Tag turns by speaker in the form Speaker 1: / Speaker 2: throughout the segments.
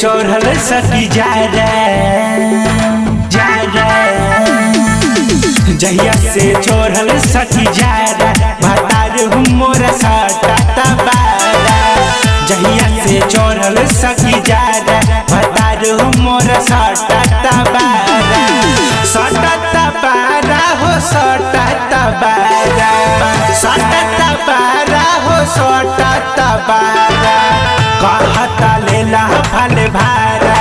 Speaker 1: चढ़ल सकी जा जहिया से चढ़ल सकी जा भतार मोर सटाता बारा जहिया से चढ़ल सकी जा भतार मोर सटाता बारा सटाता बारा हो सटाता बारा सटाता बारा हो सटाता बारा कहता लेला फल भारा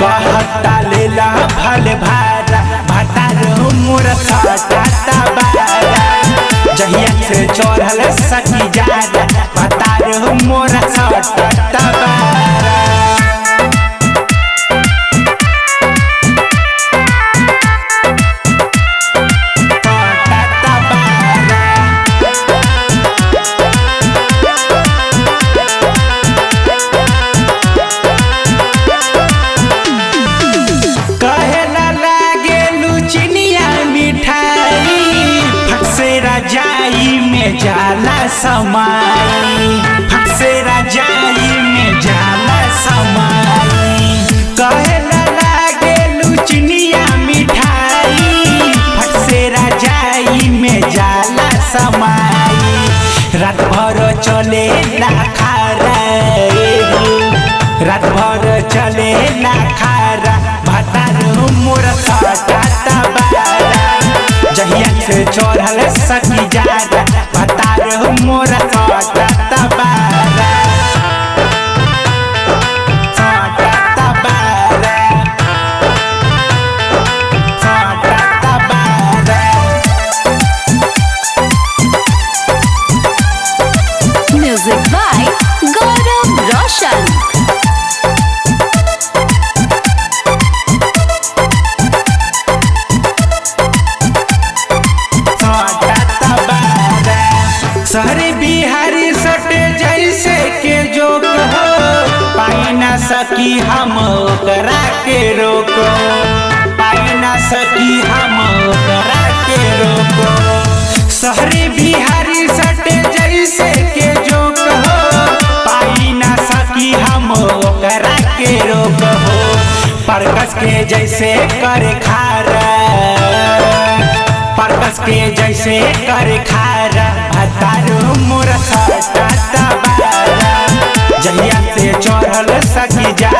Speaker 1: कहता लेला फल भारा भतार मोर सटाता बारा जहिया से चढ़ल सकी जा भतार मोर सटाता बारा जाई में जाला समाई फट से रजाई में जाला समाई कहेला लागे लुचनिया मिठाई फट से रजाई में जाला समाई रात भर चले ला खारा रात भर चले ला खारा भतार मोर सटाता बारा जहिया से चढ़ल सकी जा भतार मोर सटाता बारा सटाता बारा सटाता बारा
Speaker 2: म्यूजिक बाय गौरव रोशन।
Speaker 1: शहरी बिहारी सटे जैसे के जोक हो पाई ना सकी हम ओकरा के रोको पाई ना सकी हम ओकरा के रोको शहरी बिहारी सटे जैसे के जोक हो पाई ना सकी हम ओकरा के रोको परकस के जैसे करे खारा परकस के जैसे करे खारा भतार मोर सटाता बारा जहिया से चढ़ल सकी जा